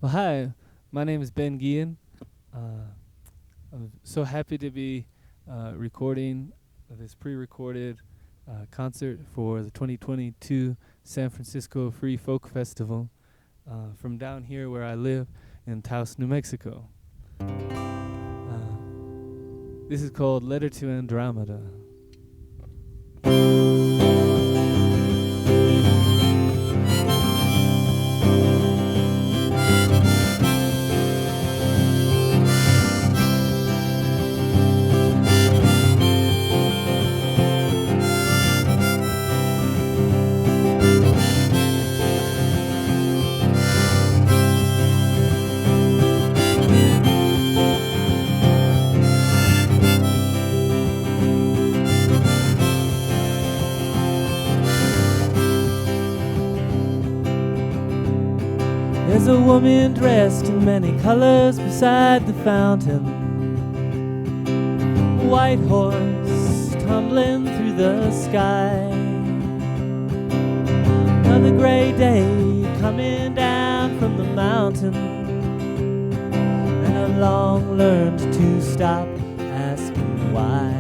Well, hi, my name is Ben Guihan. I'm so happy to be recording this pre-recorded concert for the 2022 San Francisco Free Folk Festival from down here where I live in Taos, New Mexico. This is called Letter to Andromeda. There's a woman dressed in many colors beside the fountain. A white horse tumbling through the sky. Another gray day coming down from the mountain. And I've long learned to stop asking why.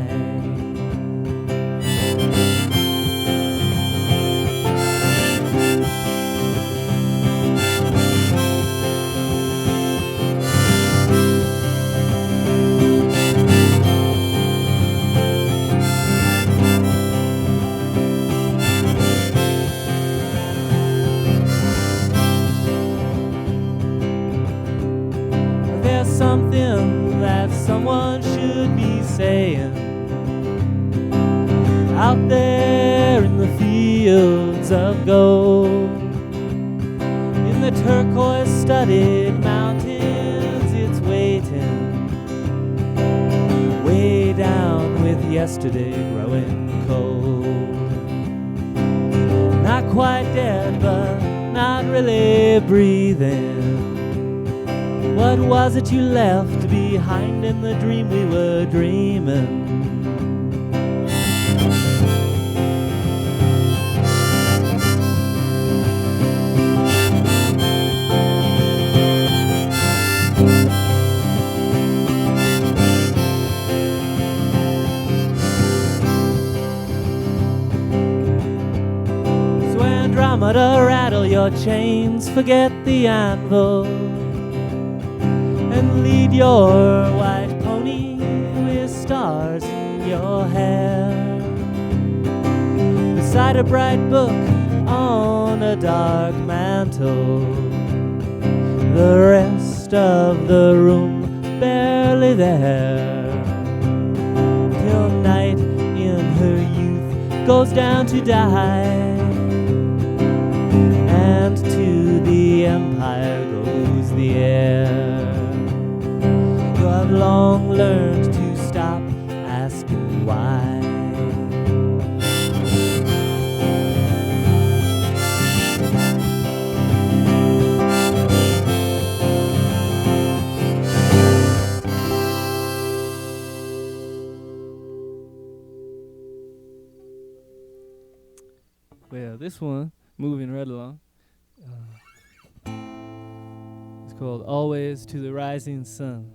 Something that someone should be saying out there in the fields of gold, in the turquoise-studded mountains. It's waiting way down with yesterday growing cold. Not quite dead, but not really breathing. What was it you left behind in the dream we were dreaming? So Andromeda, rattle your chains, forget the anvil, and lead your white pony with stars in your hair beside a bright book on a dark mantle. The rest of the room barely there, till night in her youth goes down to die, and to the empire goes the air. I've long learned to stop asking why. Well, this one, moving right along, it's called Always to the Rising Sun.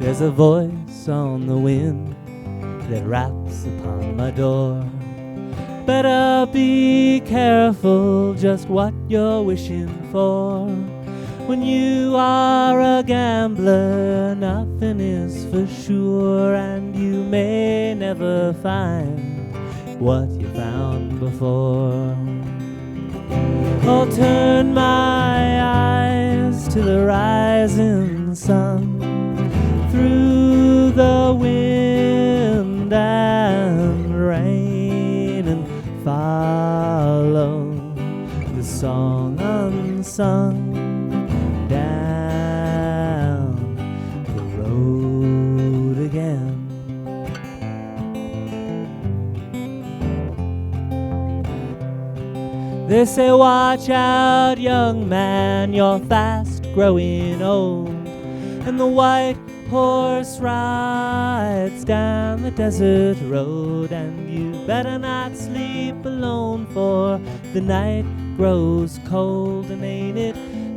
There's a voice on the wind that raps upon my door. Better be careful just what you're wishing for. When you are a gambler, nothing is for sure, and you may never find what you found before. I'll turn my eyes to the rising sun, through the wind and rain, and follow the song unsung down the road again. They say, watch out, young man, you're fast growing old, and the white horse rides down the desert road, and you better not sleep alone, for the night grows cold. And ain't it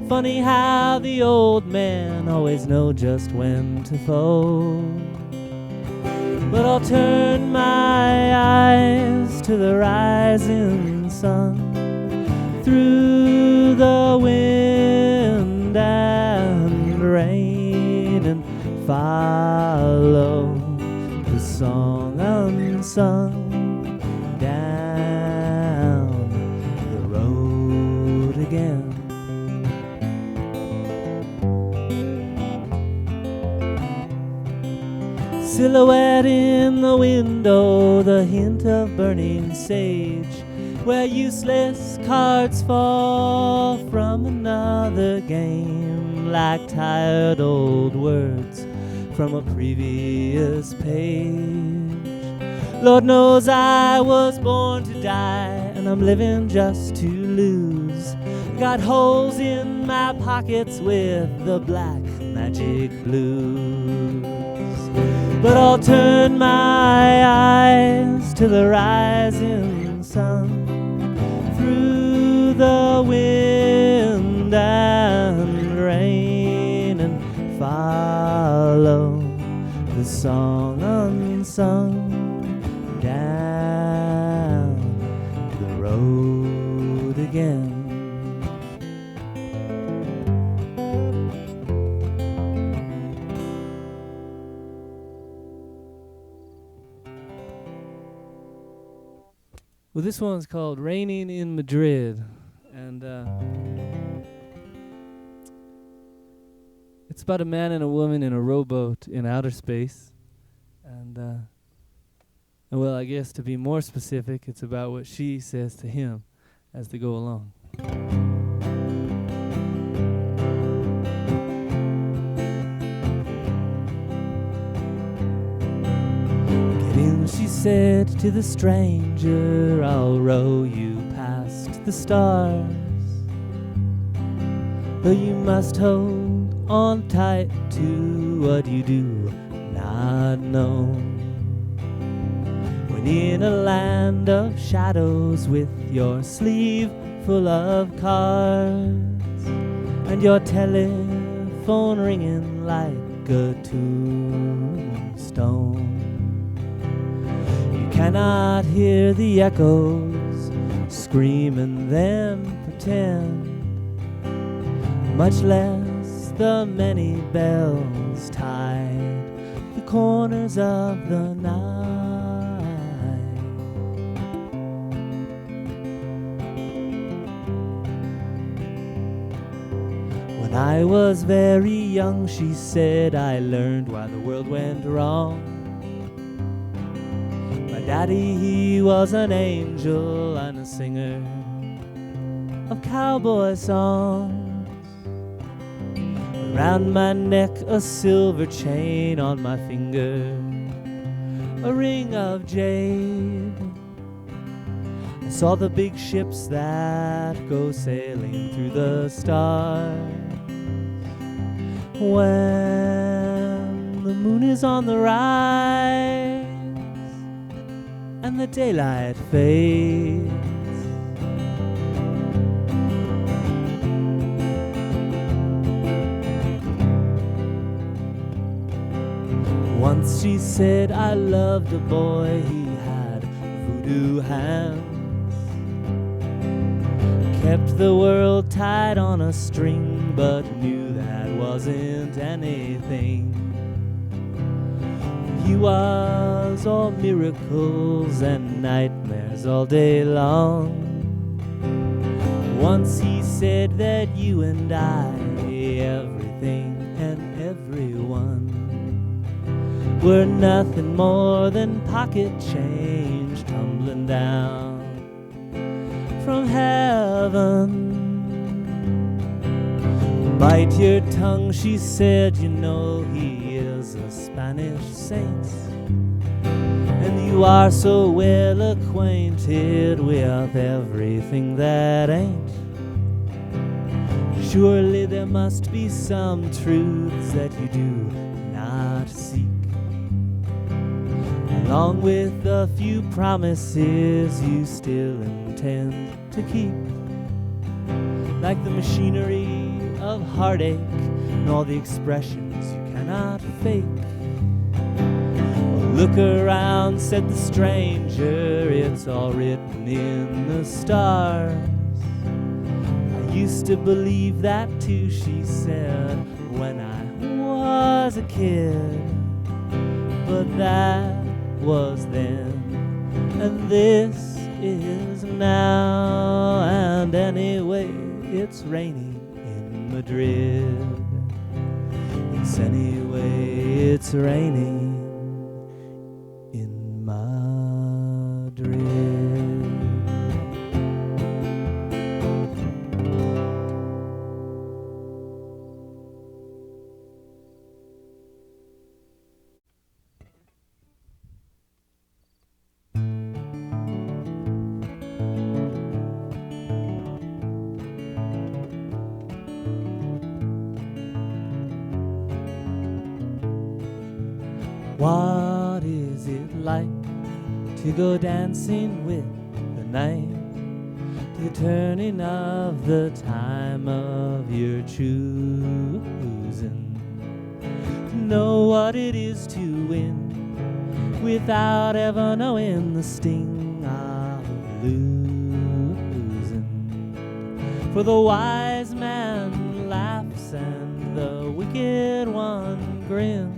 funny how the old men always know just when to fold? But I'll turn my eyes to the rising sun, through the wind and rain, and follow the song unsung down the road again. Silhouette in the window, the hint of burning sage, where useless cards fall from another game, like tired old words from a previous page. Lord knows I was born to die, and I'm living just to lose. Got holes in my pockets with the black magic blues. But I'll turn my eyes to the rising sun, through the wind and rain, and follow the song unsung down the road again. Well, this one's called Raining in Madrid, and it's about a man and a woman in a rowboat in outer space. And well, I guess to be more specific, it's about what she says to him as they go along. She said to the stranger, I'll row you past the stars, though you must hold on tight to what you do not know. When in a land of shadows, with your sleeve full of cards, and your telephone ringing like a tombstone, cannot hear the echoes scream and then pretend, much less the many bells tied the corners of the night. When I was very young, she said, I learned why the world went wrong. Daddy, he was an angel and a singer of cowboy songs. Around my neck a silver chain, on my finger a ring of jade. I saw the big ships that go sailing through the stars. When the moon is on the rise and the daylight fades, once she said, I loved a boy, he had voodoo hands, kept the world tied on a string, but knew that wasn't anything. He was all miracles and nightmares all day long. Once he said that you and I, everything and everyone, were nothing more than pocket change tumbling down from heaven. Bite your tongue, she said, you know he is a Spanish saint, and you are so well acquainted with everything that ain't. Surely there must be some truths that you do not seek, along with a few promises you still intend to keep, like the machinery of heartache and all the expressions you cannot fake. Look around, said the stranger, it's all written in the stars. I used to believe that too, she said, when I was a kid. But that was then, and this is now. And anyway, it's raining in Madrid. Yes, anyway, it's raining in Madrid. What is it like to go dancing with the night, to the turning of the time of your choosing, to know what it is to win without ever knowing the sting of losing? For the wise man laughs and the wicked one grins.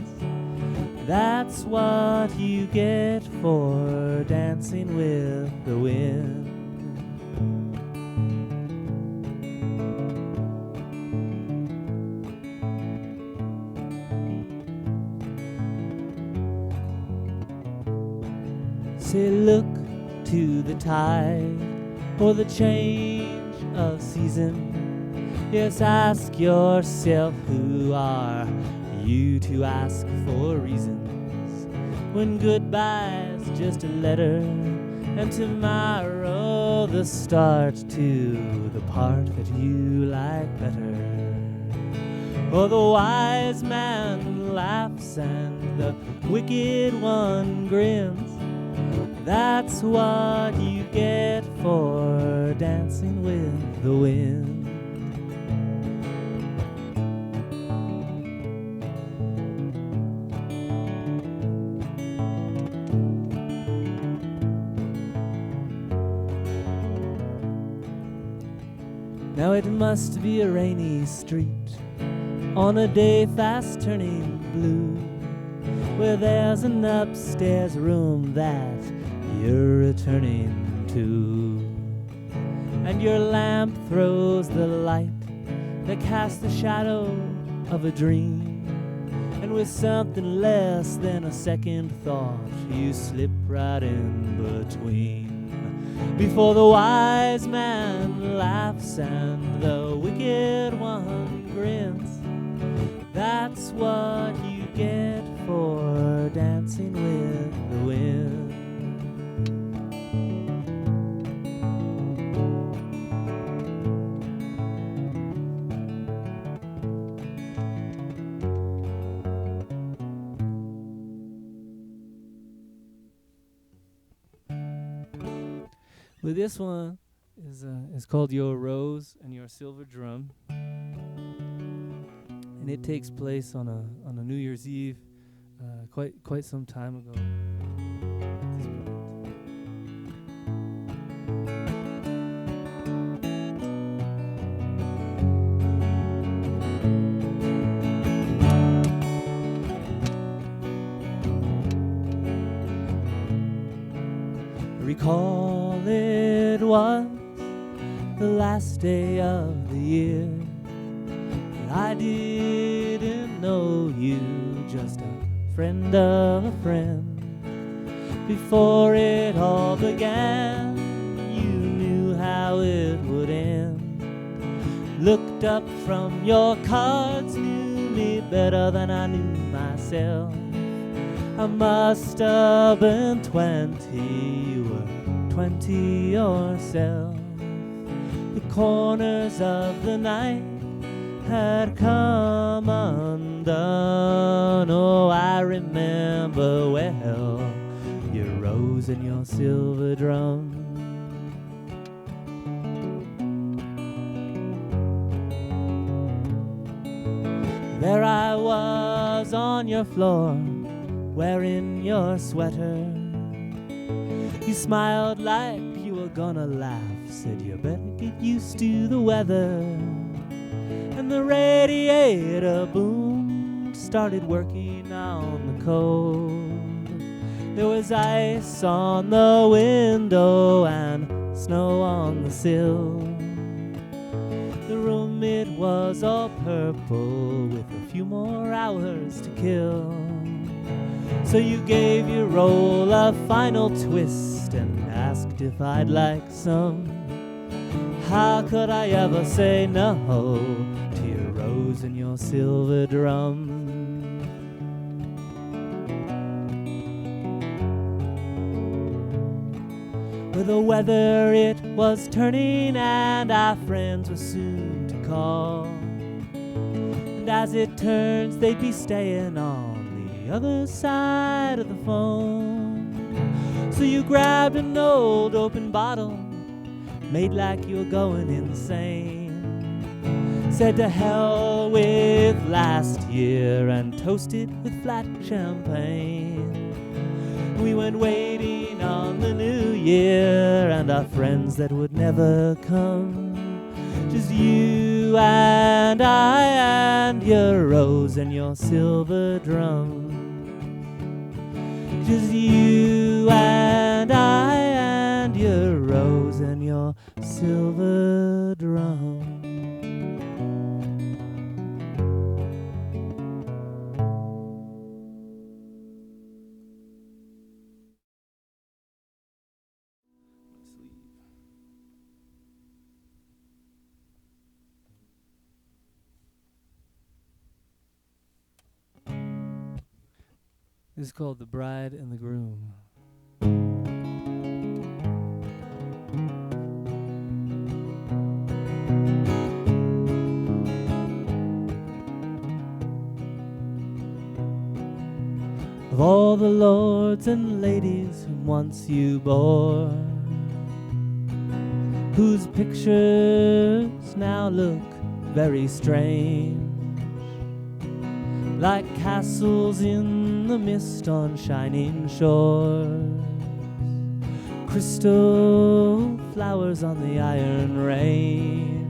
That's what you get for dancing with the wind. Say, look to the tide or the change of season. Yes, ask yourself, who are you to ask for reasons, when goodbye's just a letter and tomorrow the start to the part that you like better? Oh, the wise man laughs and the wicked one grins. That's what you get for dancing with the wind. Now it must be a rainy street on a day fast turning blue, where there's an upstairs room that you're returning to, and your lamp throws the light that casts the shadow of a dream, and with something less than a second thought you slip right in between. Before the wise man laughs and the wicked one grins. That's what you get for dancing with the wind. Well, this one is called Your Rose and Your Silver Drum, and it takes place on a New Year's Eve, quite some time ago. Recall it was the last day of the year, and I didn't know you, just a friend of a friend. Before it all began, you knew how it would end. Looked up from your cards, knew me better than I knew myself. I must have been 20, you were 20 yourself. The corners of the night had come undone. Oh, I remember well your rose and your silver drum. There I was on your floor, wearing your sweater. You smiled like you were gonna laugh, said you better get used to the weather. And the radiator boomed, started working on the cold. There was ice on the window and snow on the sill. The room, it was all purple with a few more hours to kill. So you gave your roll a final twist and asked if I'd like some. How could I ever say no to your rose and your silver drum? Well, the weather, it was turning and our friends were soon to call. And as it turns, they'd be staying on the other side of the phone. So you grabbed an old open bottle, made like you were going insane, said to hell with last year and toasted with flat champagne. We went waiting on the new year and our friends that would never come. Just you and I and your rose and your silver drum. Just you and I and your rose and your silver drum. This is called The Bride and the Groom. Of all the lords and ladies whom once you bore, whose pictures now look very strange, like castles in the mist on shining shores, crystal flowers on the iron range.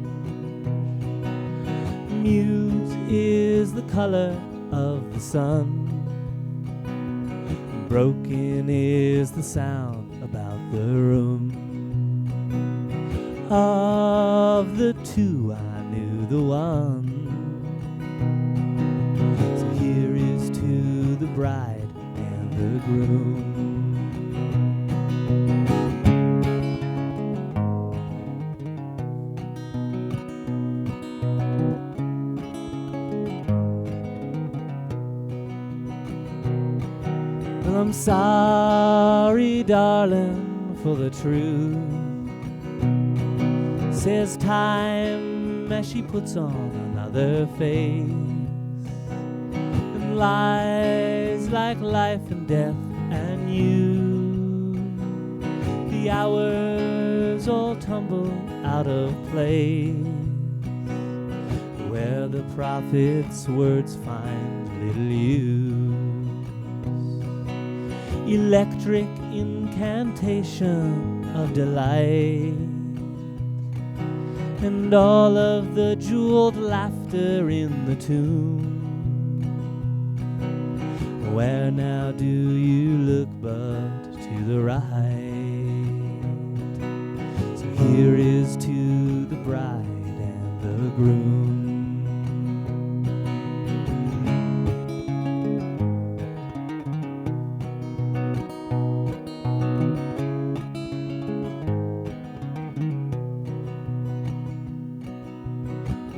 Muse is the color of the sun, broken is the sound about the room. Of the two I knew the one, so here is to the bride and the groom. Well, I'm sorry, darling, for the truth, says time as she puts on another face, and lies like life and death and you. The hours all tumble out of place, where the prophet's words find little use. Electric incantation of delight, and all of the jeweled laughter in the tomb. Where now do you look but to the right? So here is to the bride and the groom.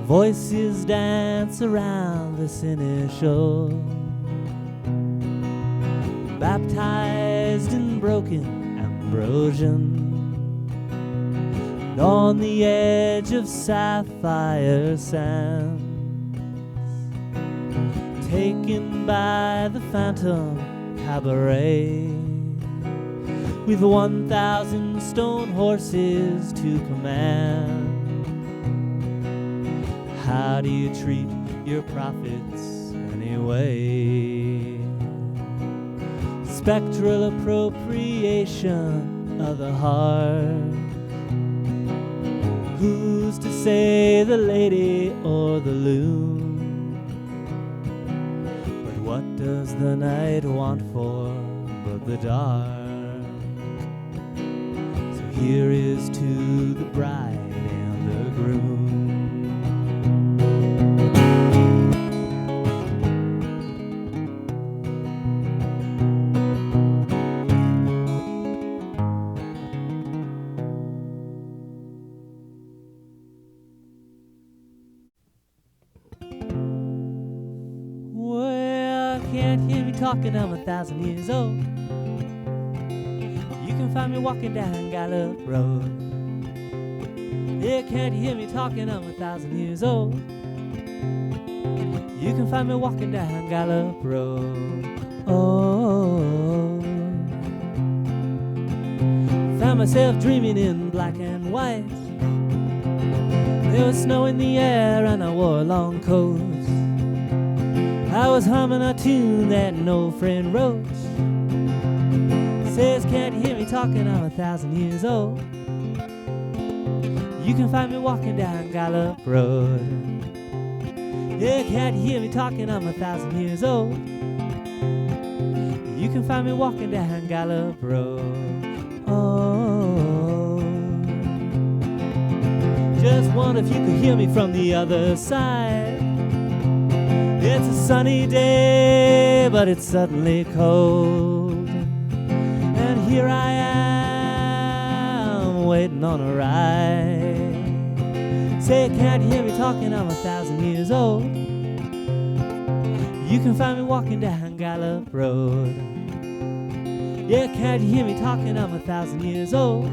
Voices dance around this initial, baptized in broken ambrosian, and on the edge of sapphire sand, taken by the phantom cabaret, with 1,000 stone horses to command. How do you treat your prophets anyway? Spectral appropriation of the heart. Who's to say the lady or the loon? But what does the night want for but the dark? So here is to the bride and the groom. Can't hear me talking, I'm 1,000 years old. You can find me walking down Gallup Road. Yeah, can't hear me talking, I'm 1,000 years old. You can find me walking down Gallup Road. Oh, found myself dreaming in black and white. There was snow in the air and I wore a long coat. I was humming a tune that an old friend wrote. Says, can't you hear me talking, I'm 1,000 years old. You can find me walking down Gallup Road. Yeah, can't you hear me talking, I'm 1,000 years old. You can find me walking down Gallup Road. Oh, just wonder if you could hear me from the other side. It's a sunny day, but it's suddenly cold. And here I am, waiting on a ride. Say, can't you hear me talking, I'm 1,000 years old. You can find me walking down Gallup Road. Yeah, can't you hear me talking, I'm 1,000 years old.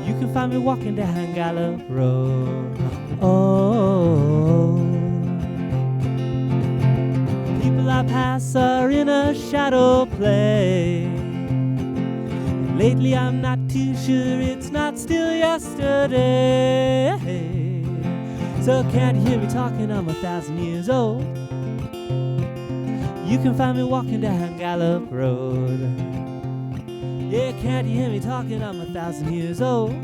You can find me walking down Gallup Road. Oh, people I pass are in a shadow play. And lately I'm not too sure it's not still yesterday. So can't you hear me talking, I'm 1,000 years old. You can find me walking down Gallup Road. Yeah, can't you hear me talking, I'm 1,000 years old.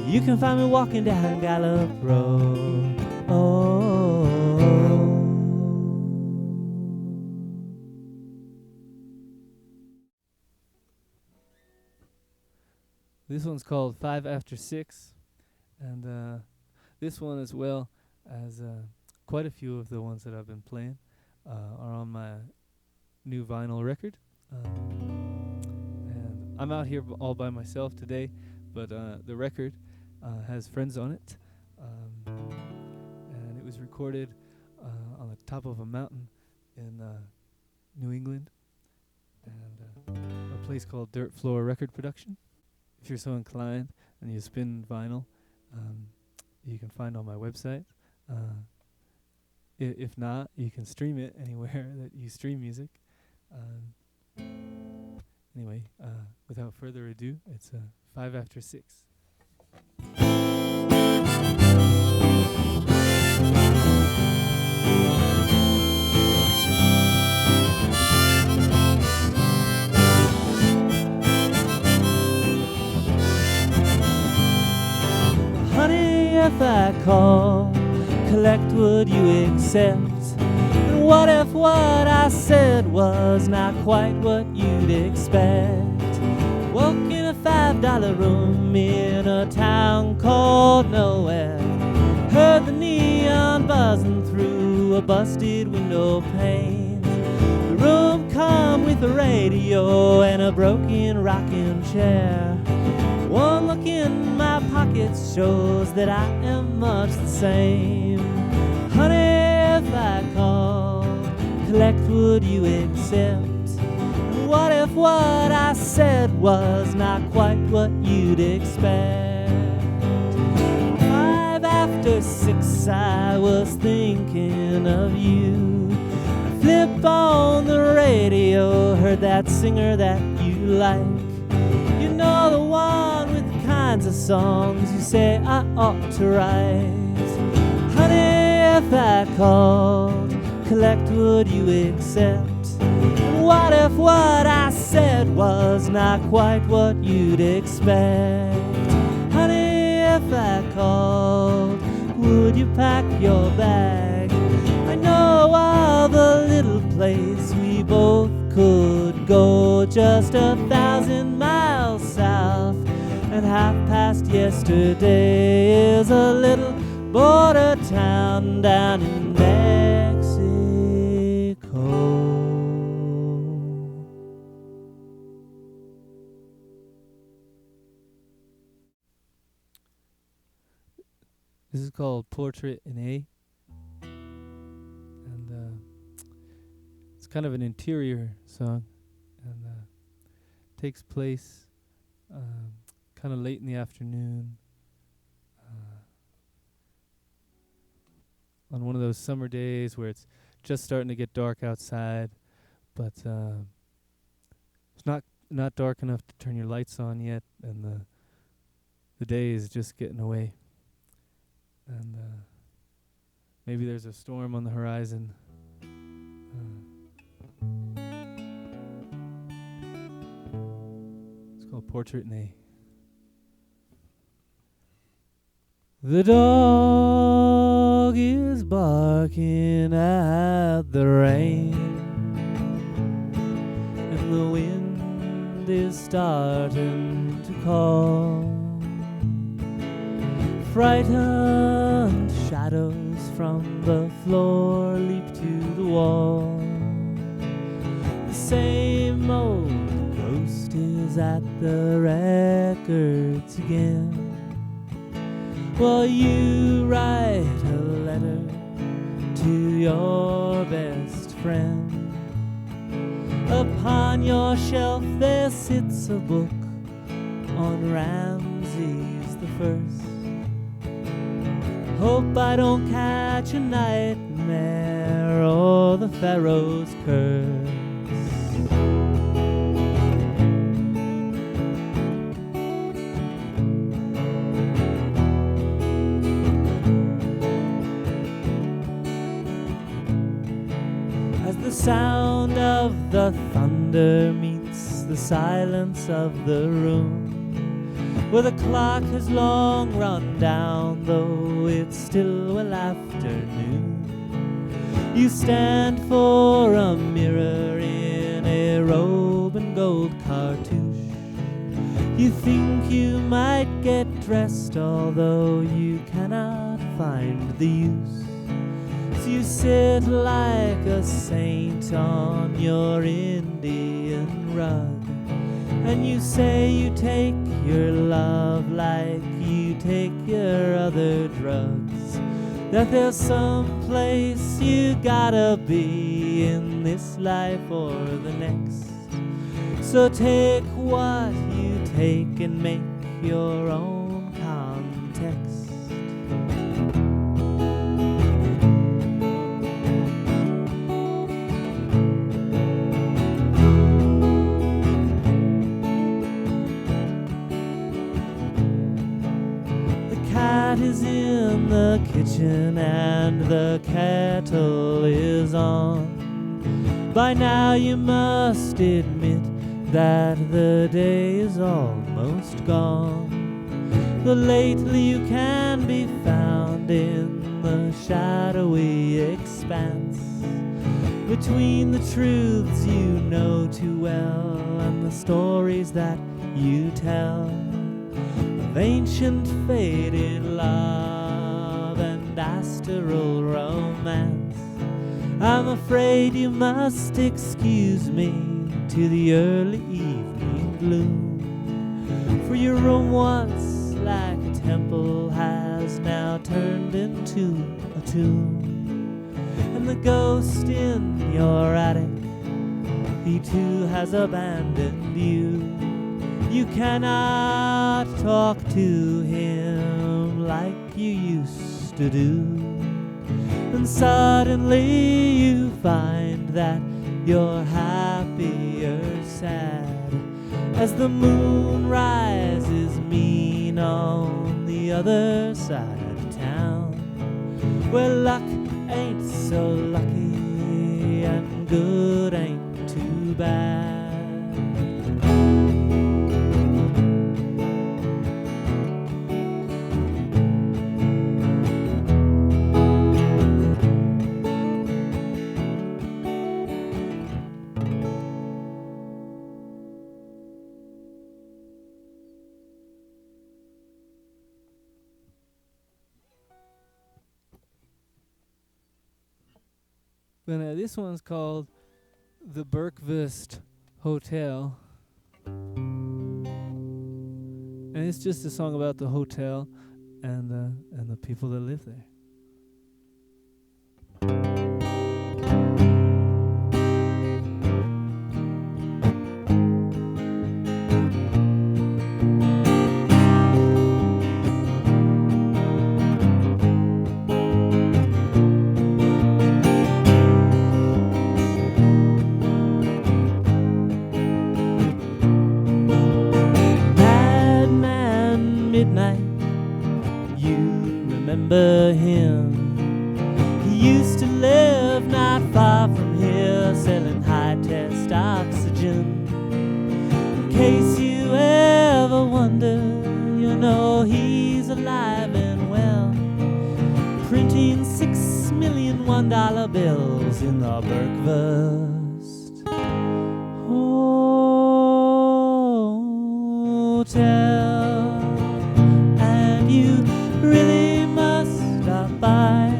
You can find me walking down Gallup Road. Oh, this one's called 5 After 6, and this one, as well as quite a few of the ones that I've been playing, are on my new vinyl record. And I'm out here all by myself today, but the record has friends on it, and it was recorded on the top of a mountain in New England, and a place called Dirt Floor Record Production. If you're so inclined and you spin vinyl, you can find on my website. If not, you can stream it anywhere that you stream music. Anyway, without further ado, it's 5 After 6. Honey, if I call, collect, would you accept? And what if what I said was not quite what you'd expect? Woke in a $5 room in a town called nowhere. Heard the neon buzzing through a busted window pane. The room come with a radio and a broken rocking chair. One look in my pockets shows that I am much the same. Honey, if I call, collect, would you accept? What if what I said was not quite what you'd expect? 5 after after 6 I was thinking of you. I flip on the radio, heard that singer that you like. You know, the one with the kinds of songs you say I ought to write. Honey, if I called, collect, would you accept? And what if what I said was not quite what you'd expect? Honey, if I called, would you pack your bag? I know of a little place we both could go, just 1,000 miles south, and 1/2 yesterday is a little border town down in Mexico. This is called Portrait in A, and it's kind of an interior song, and takes place kind of late in the afternoon on one of those summer days where it's just starting to get dark outside, but it's not dark enough to turn your lights on yet, and the day is just getting away. And maybe there's a storm on the horizon. It's called Portrait in A. The dog is barking at the rain, and the wind is starting to call. Frightened shadows from the floor leap to the wall. The same old ghost is at the records again. Well, you write a letter to your best friend. Upon your shelf there sits a book on Ramses the First. Hope I don't catch a nightmare or the Pharaoh's curse. As the sound of the thunder meets the silence of the room, where the clock has long run down, though it's still well afternoon, you stand for a mirror in a robe and gold cartouche. You think you might get dressed, although you cannot find the use. So you sit like a saint on your Indian rug, and you say you take your love like you take your other drugs, that there's some place you gotta be in this life or the next. So take what you take and make your own context. Is in the kitchen and the kettle is on. By now you must admit that the day is almost gone. Though lately you can be found in the shadowy expanse, between the truths you know too well and the stories that you tell, of ancient faded love and astral romance. I'm afraid you must excuse me to the early evening gloom, for your room once like a temple has now turned into a tomb, and the ghost in your attic, he too has abandoned you. You cannot talk to him like you used do. And suddenly you find that you're happier sad as the moon rises mean on the other side of town, where luck ain't so lucky and good ain't too bad. But this one's called the Birkvest Hotel. And it's just a song about the hotel and the people that live there. Remember him? He used to live not far from here, selling high-test oxygen. In case you ever wonder, you know he's alive and well, printing 6 million $1 bills in the Birkvest Hotel. And you really must stop by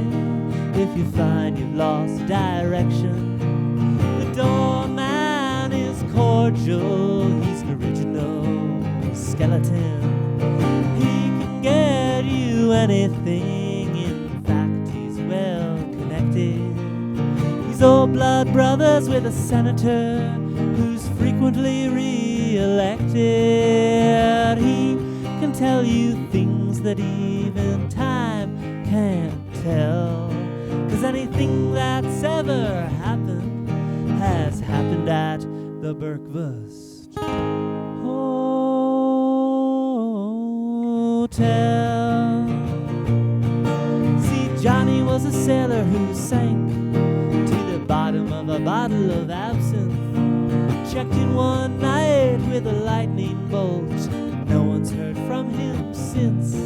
if you find you've lost direction. The doorman is cordial, he's an original skeleton. He can get you anything, in fact he's well connected. He's old blood brothers with a senator who's frequently re-elected. He can tell you things that even time can't tell, 'cause anything that's ever happened has happened at the Birkvest Hotel. See, Johnny was a sailor who sank to the bottom of a bottle of absinthe, checked in one night with a lightning bolt. No one's heard from him since.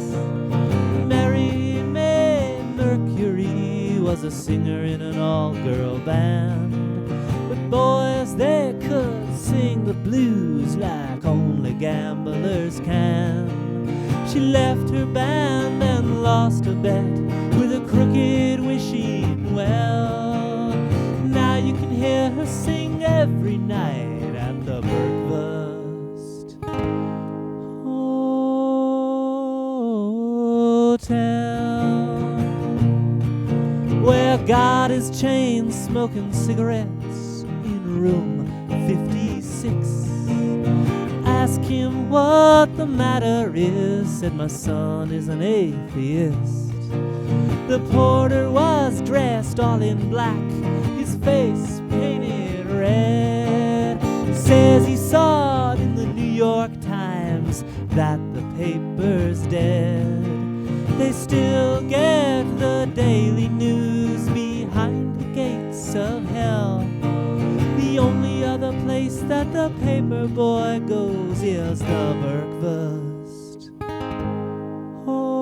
Mary May Mercury was a singer in an all-girl band, but boys, they could sing the blues like only gamblers can. She left her band and lost a bet with a crooked wishing well. Now you can hear her sing every night at the Birkvest Hotel, where God is chain smoking cigarettes in room 56. Ask him what the matter is, said my son is an atheist. The porter was dressed all in black, his face painted red. Says he saw it in the New York Times that the paper's dead. They still get the daily news behind the gates of hell. The only other place that the paper boy goes is the Birkvest Hotel,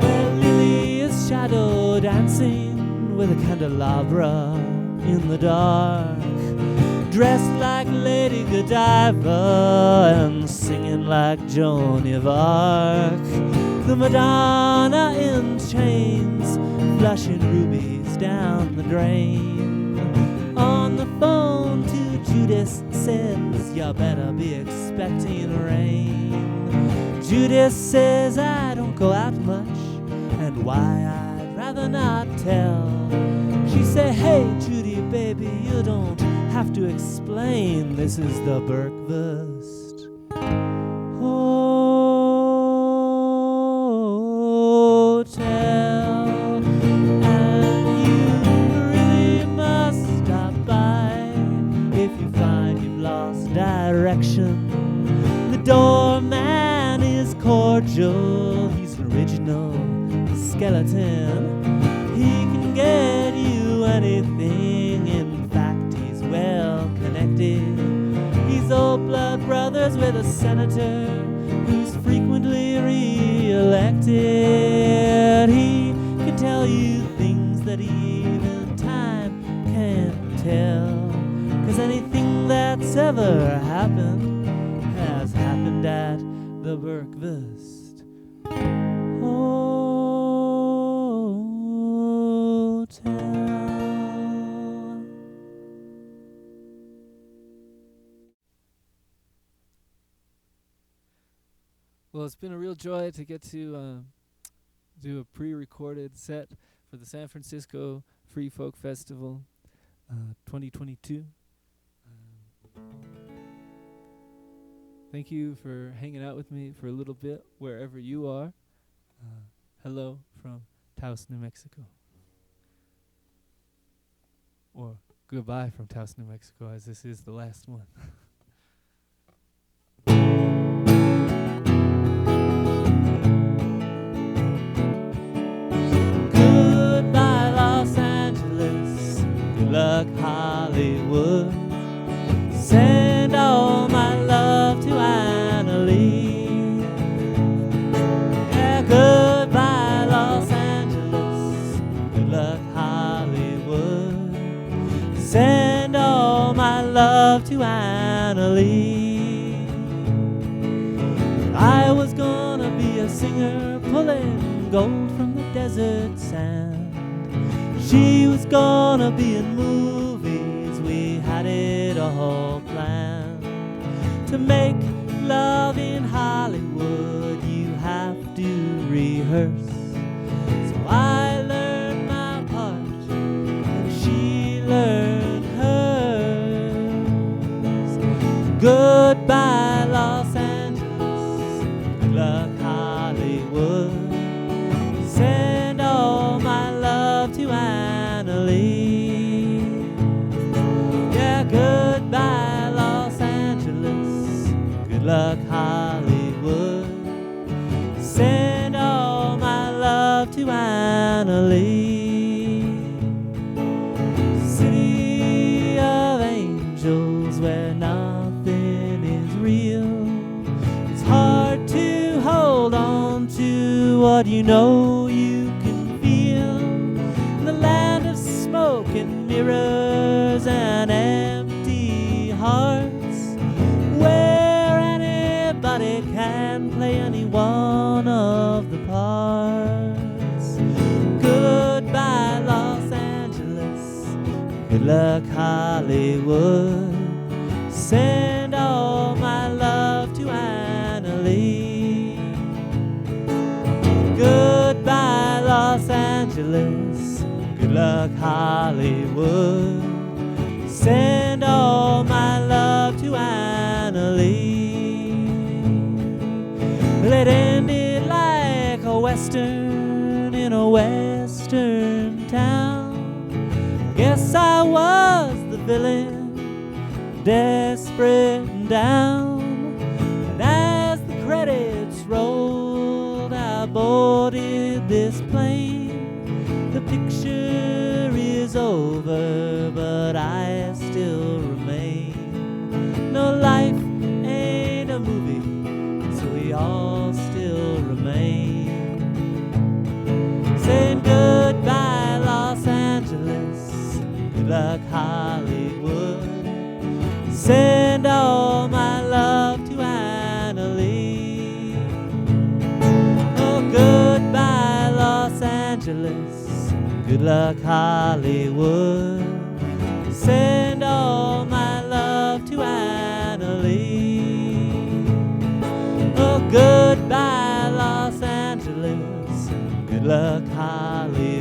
where Lily is shadow dancing with a candelabra in the dark, dressed like Lady Godiva and singing like Joan of Arc. The Madonna in chains, flushing rubies down the drain. On the phone to Judas says, you better be expecting rain. Judas says, I don't go out much, and why I'd rather not tell. She said, hey Judy baby, you don't have to explain, this is the Birkvest cordial, he's an original skeleton. He can get you anything, in fact he's well connected. He's old blood brothers with a senator who's frequently re-elected. He can tell you things that even time can't tell, 'cause anything that's ever happened has happened at the Birkvest Hotel. Well, it's been a real joy to get to do a pre-recorded set for the San Francisco Free Folk Festival 2022. Thank you for hanging out with me for a little bit, wherever you are. Hello from Taos, New Mexico. Or goodbye from Taos, New Mexico, as this is the last one. Goodbye, Los Angeles. Good luck, Hollywood. Send all my love to Annalie. Yeah, goodbye, Los Angeles. Good luck, Hollywood. Send all my love to Annalie. I was gonna be a singer pulling gold from the desert sand. She was gonna be in movies, we had it all planned. To make love in Hollywood, you have to rehearse. So I learned my part, and she learned hers. Goodbye, Los Angeles. Good luck, Hollywood. Send all my love to Annalie. Yeah, goodbye, Los Angeles. Good luck, Hollywood. Send all my love to Annalie. City of angels where nothing is real. It's hard to hold on to what you know you can feel. The land of smoke and mirrors and empty hearts, where anybody can play any one of the parts. Goodbye, Los Angeles. Good luck, Hollywood. Send all my love to Annalie. Goodbye, Los Angeles. Good luck, Hollywood. Send all my love to Annalie. Well, it ended like a western in a western town. Guess I was the villain, desperate and down. And as the credits rolled, I boarded this plane. The picture is over, but I still remain. No, life ain't a movie, so we all still remain. Saying goodbye, Los Angeles. Good luck, Hollywood. Send all my love to Annalie. Oh, goodbye, Los Angeles. Good luck, Hollywood. Send all my love to Annalie. Oh, goodbye, Los Angeles. Good luck, Hollywood.